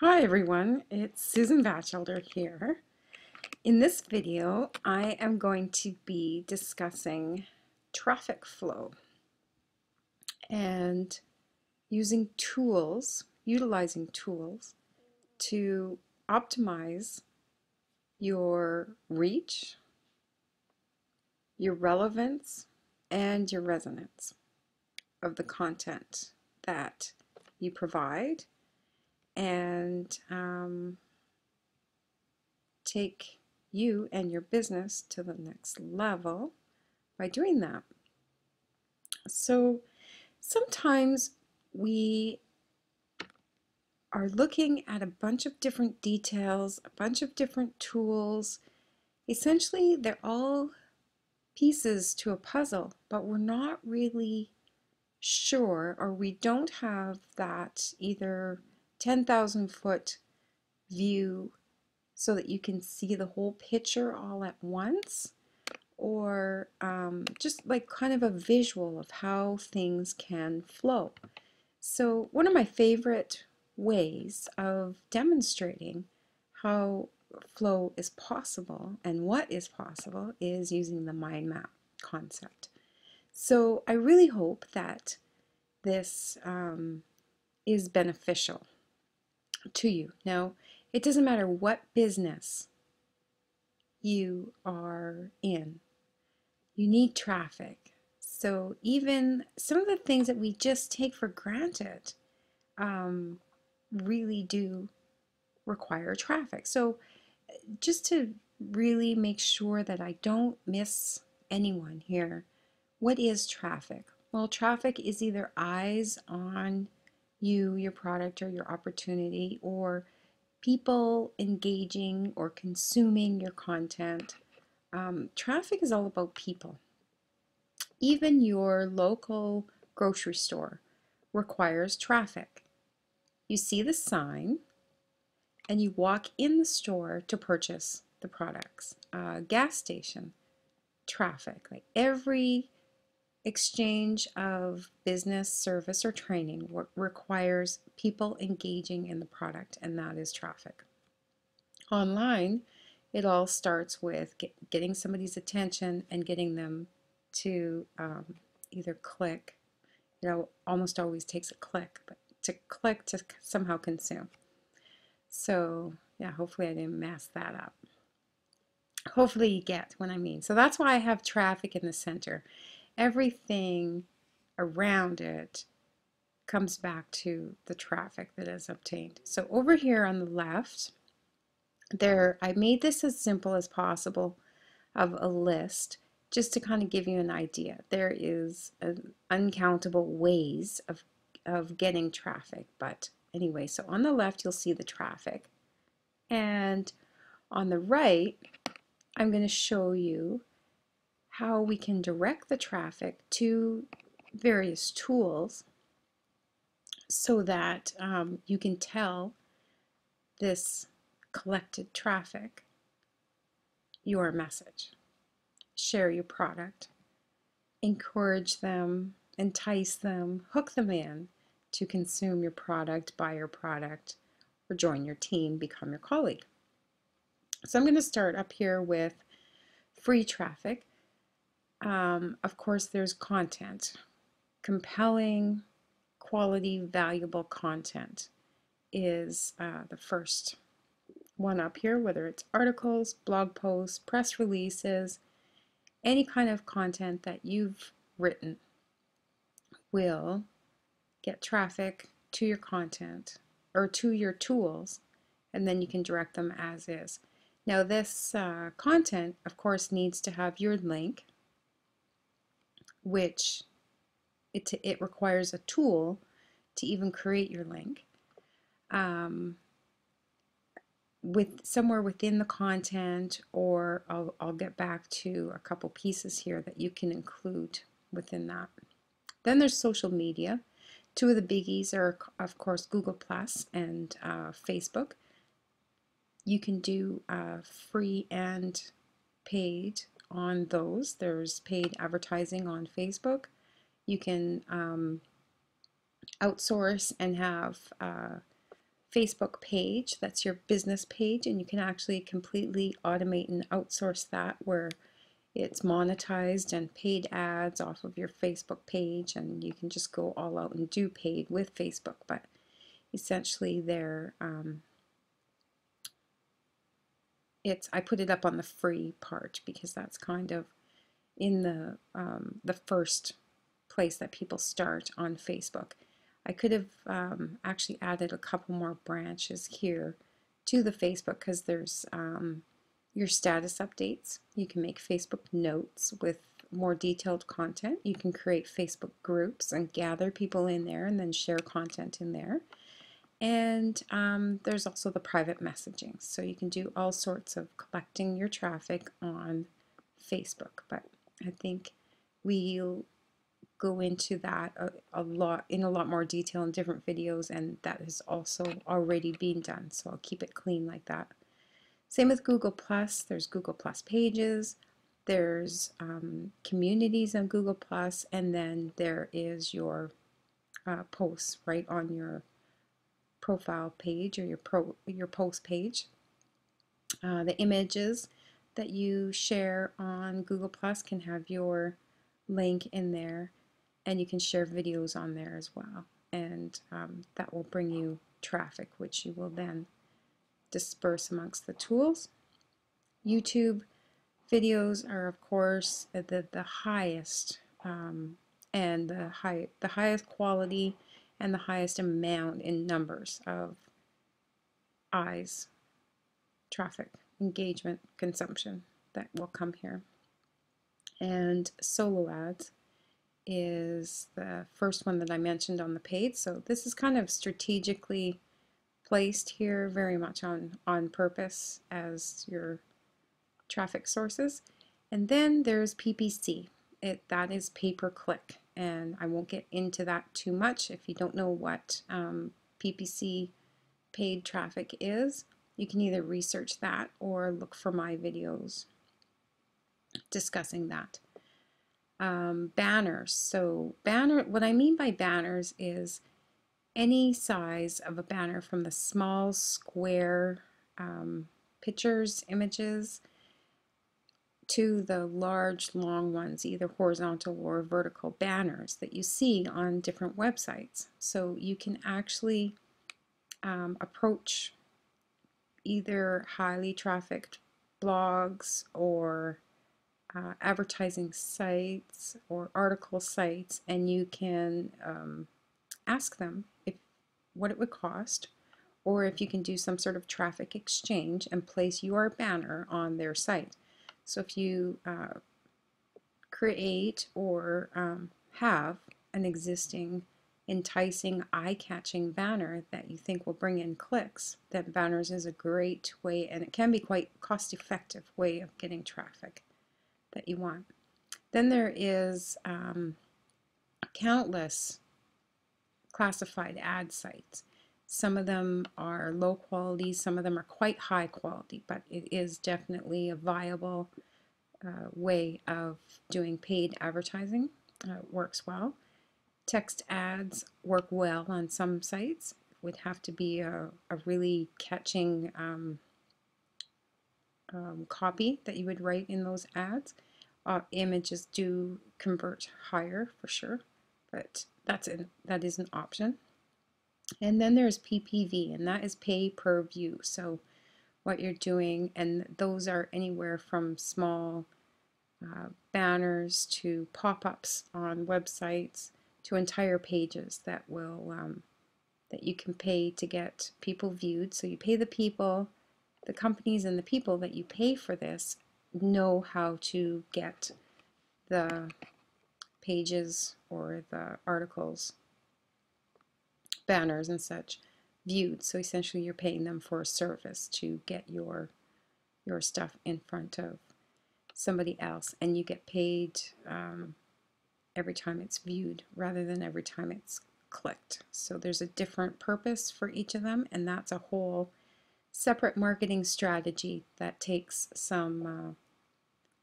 Hi everyone, it's Susan Batchelder here. In this video, I am going to be discussing traffic flow and utilizing tools to optimize your reach, your relevance, and your resonance of the content that you provide and take you and your business to the next level by doing that. So sometimes we are looking at a bunch of different details, a bunch of different tools. Essentially, they're all pieces to a puzzle, but we're not really sure, or we don't have that either 10,000-foot view so that you can see the whole picture all at once, or just like kind of a visual of how things can flow. So one of my favorite ways of demonstrating how flow is possible and what is possible is using the mind map concept. So I really hope that this is beneficial to you. Now, it doesn't matter what business you are in, you need traffic. So even some of the things that we just take for granted really do require traffic. So just to really make sure that I don't miss anyone here, what is traffic? Well, traffic is either eyes on you, your product, or your opportunity, or people engaging or consuming your content. Traffic is all about people. Even your local grocery store requires traffic. You see the sign and you walk in the store to purchase the products. Gas station, traffic. Like every exchange of business, service, or training requires people engaging in the product, and that is traffic. Online, it all starts with getting somebody's attention and getting them to either click, almost always takes a click, but to click to somehow consume. So yeah, hopefully I didn't mess that up. Hopefully you get what I mean. So that's why I have traffic in the center. Everything around it comes back to the traffic that is obtained. So over here on the left, I made this as simple as possible of a list just to kind of give you an idea. There is uncountable ways of getting traffic, but anyway, so on the left you'll see the traffic, and on the right I'm going to show you how we can direct the traffic to various tools so that you can tell this collected traffic your message. Share your product, encourage them, entice them, hook them in to consume your product, buy your product, or join your team, become your colleague. So I'm going to start up here with free traffic. Of course, there's content. Compelling, quality, valuable content is the first one up here, whether it's articles, blog posts, press releases, any kind of content that you've written will get traffic to your content or to your tools, and then you can direct them as is. Now this content, of course, needs to have your link, which it requires a tool to even create your link. With somewhere within the content, or I'll get back to a couple pieces here that you can include within that. Then there's social media. Two of the biggies are, of course, Google Plus and Facebook. You can do free and paid on those. There's paid advertising on Facebook. You can outsource and have Facebook page, that's your business page, and you can actually completely automate and outsource that where it's monetized and paid ads off of your Facebook page, and you can just go all out and do paid with Facebook. But essentially I put it up on the free part because that's kind of in the first place that people start on Facebook. I could have actually added a couple more branches here to the Facebook because there's your status updates. You can make Facebook notes with more detailed content. You can create Facebook groups and gather people in there and then share content in there. And there's also the private messaging. So you can do all sorts of collecting your traffic on Facebook. But I think we'll go into that a lot in a lot more detail in different videos, and that is also already being done. So I'll keep it clean like that. Same with Google Plus. There's Google Plus pages. There's communities on Google Plus, and then there is your posts right on your profile page or your post page. The images that you share on Google Plus can have your link in there, and you can share videos on there as well, and that will bring you traffic, which you will then disperse amongst the tools. YouTube videos are of course the highest and the highest quality and the highest amount in numbers of eyes, traffic, engagement, consumption that will come here. And solo ads is the first one that I mentioned on the page. So this is kind of strategically placed here very much on purpose as your traffic sources. And then there's PPC. That is pay-per-click, and I won't get into that too much. If you don't know what PPC paid traffic is, you can either research that or look for my videos discussing that. Banners. So what I mean by banners is any size of a banner, from the small square pictures, images, to the large long ones, either horizontal or vertical banners that you see on different websites. So you can actually approach either highly trafficked blogs or advertising sites or article sites, and you can ask them what it would cost, or if you can do some sort of traffic exchange and place your banner on their site. So if you create or have an existing enticing, eye-catching banner that you think will bring in clicks, then banners is a great way, and it can be quite cost-effective way of getting traffic that you want. Then there is countless classified ad sites. Some of them are low quality, some of them are quite high quality, but it is definitely a viable way of doing paid advertising. It works well. Text ads work well on some sites. It would have to be a really catching copy that you would write in those ads. Images do convert higher for sure, but that is an option. And then there's PPV, and that is pay per view. So what you're doing, and those are anywhere from small banners to pop-ups on websites to entire pages that will that you can pay to get people viewed. So you pay the people, the companies and the people that you pay for this know how to get the pages or the articles, banners and such viewed. So essentially you're paying them for a service to get your stuff in front of somebody else, and you get paid every time it's viewed rather than every time it's clicked. So there's a different purpose for each of them, and that's a whole separate marketing strategy that takes some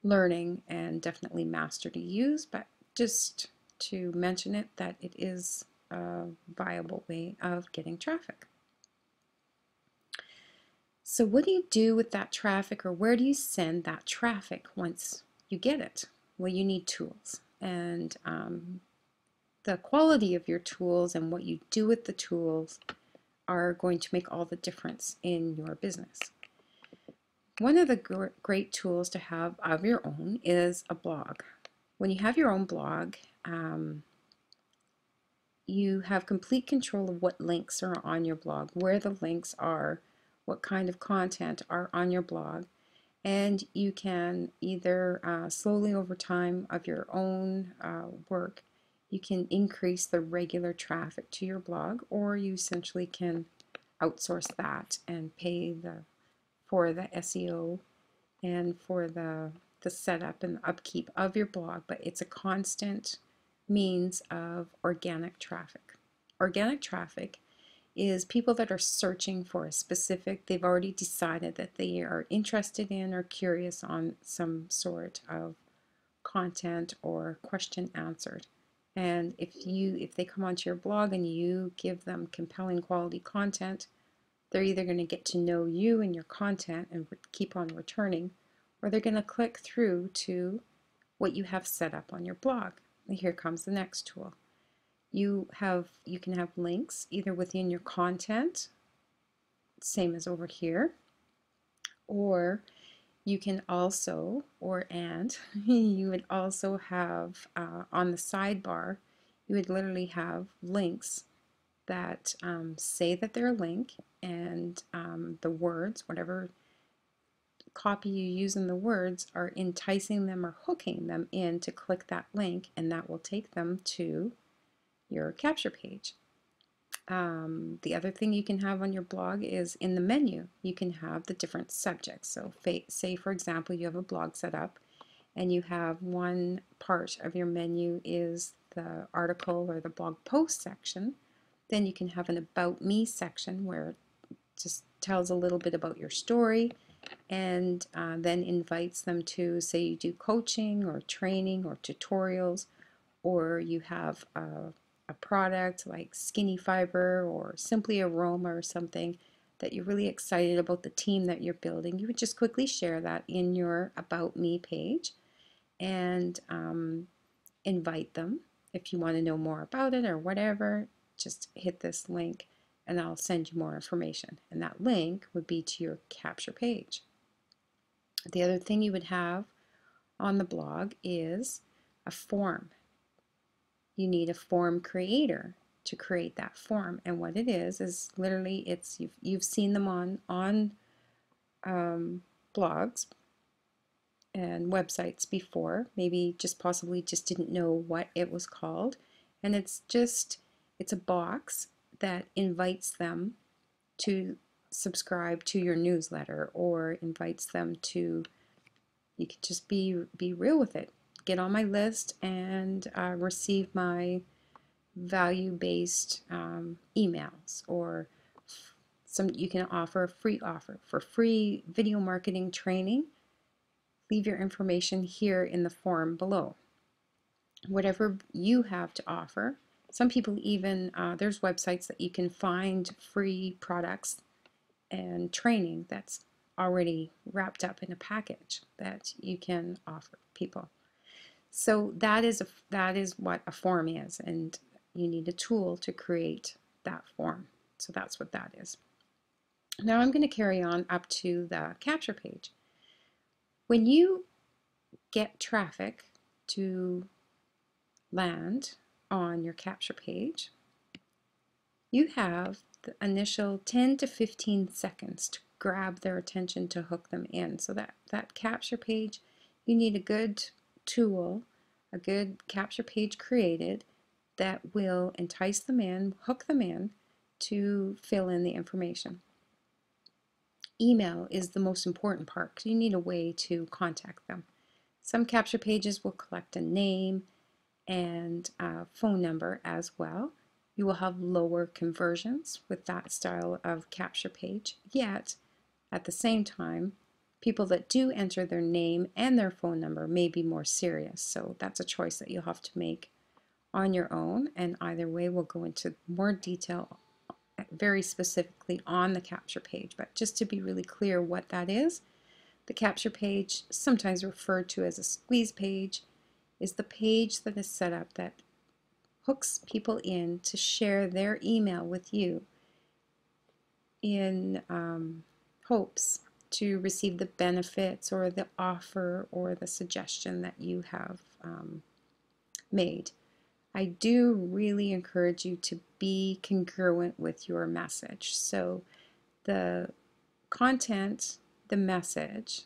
learning and definitely master to use, but just to mention it, that it is a viable way of getting traffic. So what do you do with that traffic, or where do you send that traffic once you get it? Well, you need tools, and the quality of your tools and what you do with the tools are going to make all the difference in your business. One of the great tools to have of your own is a blog. When you have your own blog, you have complete control of what links are on your blog, where the links are, what kind of content are on your blog, and you can either slowly over time of your own work, you can increase the regular traffic to your blog, or you essentially can outsource that and pay for the SEO and for the setup and upkeep of your blog, but it's a constant means of organic traffic. Organic traffic is people that are searching for a specific, they've already decided that they are interested in or curious on some sort of content or question answered. And if they come onto your blog and you give them compelling quality content, they're either going to get to know you and your content and keep on returning, or they're going to click through to what you have set up on your blog. And here comes the next tool. You can have links either within your content, same as over here, or you can also, you would also have on the sidebar, you would literally have links that say that they're a link, and the words, whatever copy you use in the words, are enticing them or hooking them in to click that link, and that will take them to your capture page. The other thing you can have on your blog is in the menu, you can have the different subjects. So say for example you have a blog set up and you have one part of your menu is the article or the blog post section. Then you can have an about me section where it just tells a little bit about your story, and then invites them to, say you do coaching or training or tutorials, or you have a product like Skinny Fiber or Simply Aroma or something that you're really excited about the team that you're building. You would just quickly share that in your About Me page and invite them. If you want to know more about it or whatever, just hit this link and I'll send you more information. And that link would be to your capture page. The other thing you would have on the blog is a form. You need a form creator to create that form, and what it is literally, it's you've seen them on blogs and websites before, maybe just possibly just didn't know what it was called, and it's a box that invites them to subscribe to your newsletter, or invites them to, you could just be real with it, get on my list and receive my value-based emails, or you can offer a free offer for free video marketing training. Leave your information here in the form below. Whatever you have to offer. Some people even, there's websites that you can find free products and training that's already wrapped up in a package that you can offer people. So that is what a form is, and you need a tool to create that form. So that's what that is. Now I'm going to carry on up to the capture page. When you get traffic to land on your capture page, you have the initial 10 to 15 seconds to grab their attention to hook them in. So that capture page, you need a good tool, a good capture page created that will entice them in, hook them in to fill in the information. Email is the most important part because you need a way to contact them. Some capture pages will collect a name and a phone number as well. You will have lower conversions with that style of capture page, yet at the same time, people that do enter their name and their phone number may be more serious. So that's a choice that you'll have to make on your own, and either way we'll go into more detail very specifically on the capture page, but just to be really clear what that is, the capture page, sometimes referred to as a squeeze page, is the page that is set up that hooks people in to share their email with you in hopes to receive the benefits or the offer or the suggestion that you have made. I do really encourage you to be congruent with your message. So the content, the message,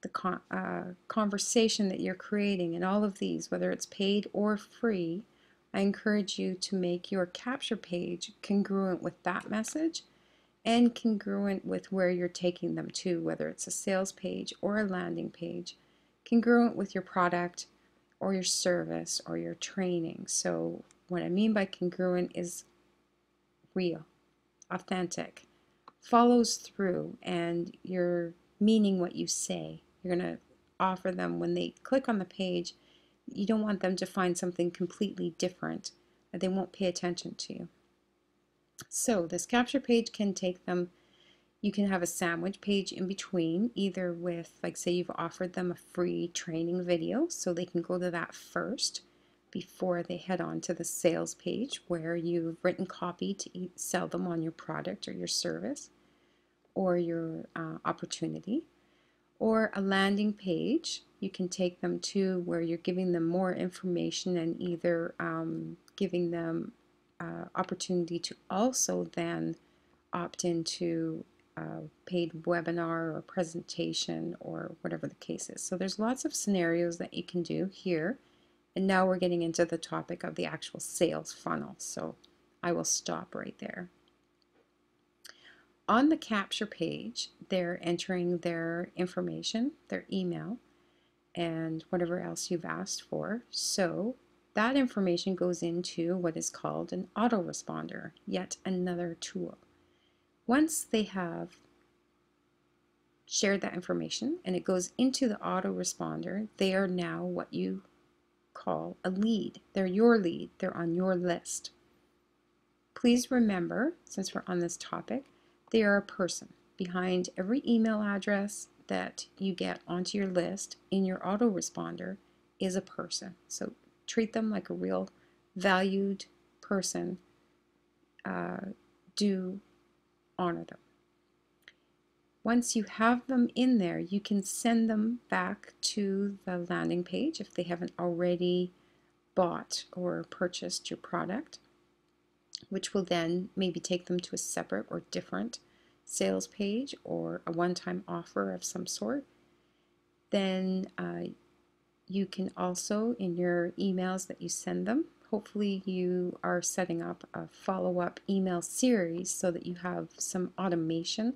the conversation that you're creating, and all of these, whether it's paid or free, I encourage you to make your capture page congruent with that message and congruent with where you're taking them to, whether it's a sales page or a landing page, congruent with your product or your service or your training. So what I mean by congruent is real, authentic, follows through, and you're meaning what you say. You're going to offer them, when they click on the page, you don't want them to find something completely different that they won't pay attention to. So this capture page can take them, you can have a sandwich page in between, either with, like, say you've offered them a free training video, so they can go to that first before they head on to the sales page where you've written copy to sell them on your product or your service or your opportunity. Or a landing page, you can take them to where you're giving them more information and either giving them opportunity to also then opt into a paid webinar or presentation or whatever the case is. So there's lots of scenarios that you can do here. And now we're getting into the topic of the actual sales funnel. So I will stop right there. On the capture page, they're entering their information, their email, and whatever else you've asked for. So that information goes into what is called an autoresponder, yet another tool. Once they have shared that information and it goes into the autoresponder, they are now what you call a lead. They're your lead. They're on your list. Please remember, since we're on this topic, they are a person. Behind every email address that you get onto your list in your autoresponder is a person. So treat them like a real valued person. Do honor them. Once you have them in there, you can send them back to the landing page if they haven't already bought or purchased your product, which will then maybe take them to a separate or different sales page or a one-time offer of some sort. Then you can also, in your emails that you send them, hopefully you are setting up a follow-up email series so that you have some automation,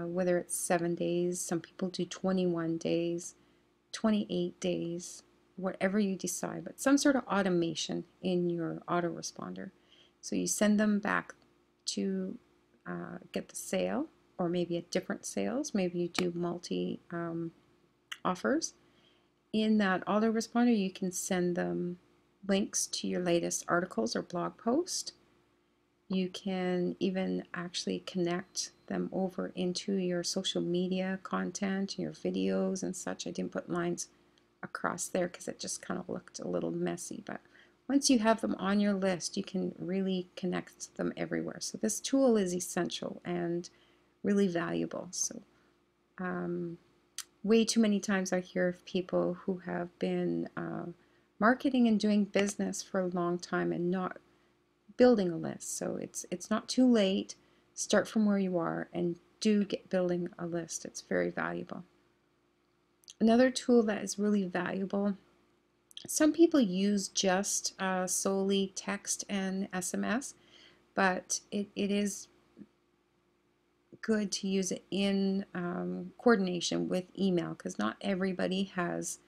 whether it's 7 days, some people do 21 days, 28 days, whatever you decide, but some sort of automation in your autoresponder. So you send them back to get the sale, or maybe at different sales. Maybe you do multi offers. In that autoresponder, you can send them links to your latest articles or blog post. You can even actually connect them over into your social media content, your videos and such. I didn't put lines across there because it just kind of looked a little messy, but once you have them on your list, you can really connect them everywhere. So this tool is essential and really valuable. So way too many times I hear of people who have been marketing and doing business for a long time and not building a list. So it's not too late. Start from where you are and do get building a list. It's very valuable. Another tool that is really valuable, some people use just solely text and SMS, but it is good to use it in coordination with email, because not everybody has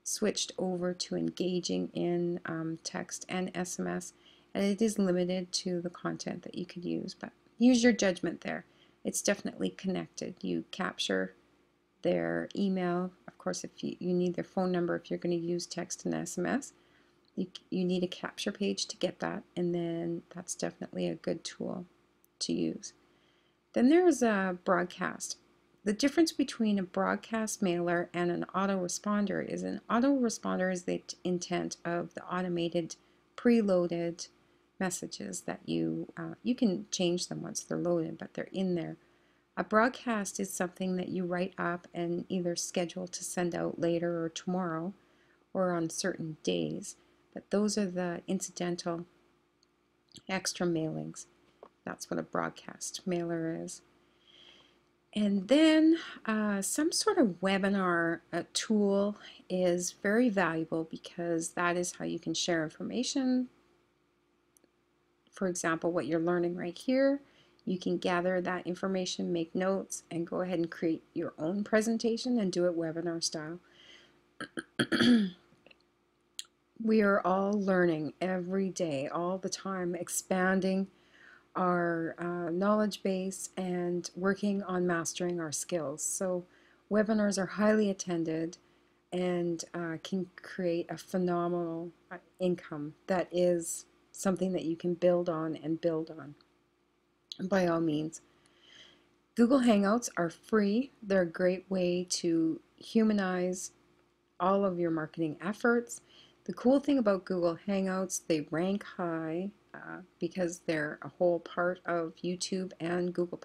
switched over to engaging in text and SMS, and it is limited to the content that you could use, but use your judgment there. It's definitely connected. You capture their email, of course, if you need their phone number if you're going to use text and SMS, You need a capture page to get that, and then that's definitely a good tool to use. Then there's a broadcast. The difference between a broadcast mailer and an autoresponder is an autoresponder is the intent of the automated preloaded messages that you can change them once they're loaded, but they're in there. A broadcast is something that you write up and either schedule to send out later or tomorrow or on certain days. But those are the incidental extra mailings. That's what a broadcast mailer is. And then some sort of webinar tool is very valuable because that is how you can share information. For example, what you're learning right here, you can gather that information, make notes, and go ahead and create your own presentation and do it webinar style. We are all learning every day, all the time, expanding our knowledge base and working on mastering our skills. So webinars are highly attended and can create a phenomenal income that is something that you can build on and build on. By all means. Google Hangouts are free. They're a great way to humanize all of your marketing efforts. The cool thing about Google Hangouts, they rank high because they're a whole part of YouTube and Google+.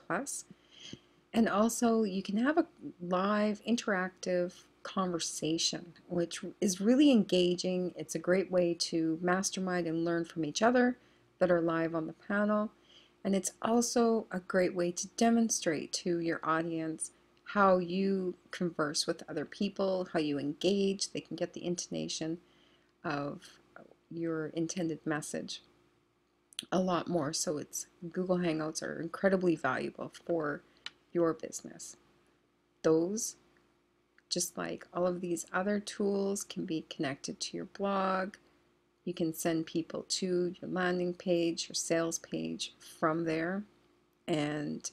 And also you can have a live interactive conversation, which is really engaging. It's a great way to mastermind and learn from each other that are live on the panel. And it's also a great way to demonstrate to your audience how you converse with other people, how you engage. They can get the intonation of your intended message a lot more. So Google Hangouts are incredibly valuable for your business. Those, just like all of these other tools, can be connected to your blog. You can send people to your landing page, your sales page from there, and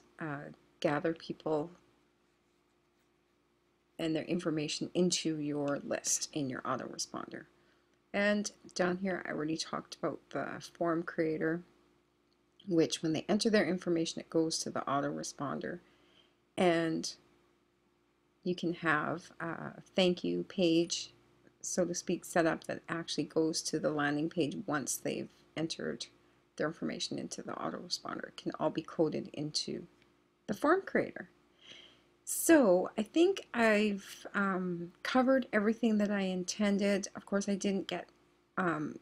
gather people and their information into your list in your autoresponder. And down here, I already talked about the form creator, which when they enter their information, it goes to the autoresponder. And you can have a thank you page, so to speak, set up that actually goes to the landing page once they've entered their information into the autoresponder. It can all be coded into the form creator. So I think I've covered everything that I intended. Of course, I didn't get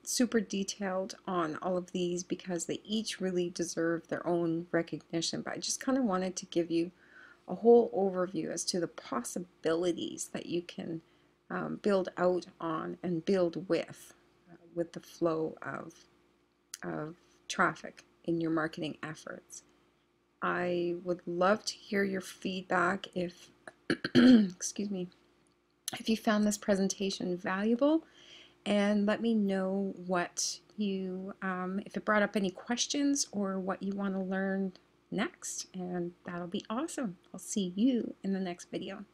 super detailed on all of these because they each really deserve their own recognition, but I just kind of wanted to give you a whole overview as to the possibilities that you can build out on and build with the flow of traffic in your marketing efforts. I would love to hear your feedback if, excuse me, if you found this presentation valuable, and let me know what you, if it brought up any questions or what you want to learn next, and that'll be awesome. I'll see you in the next video.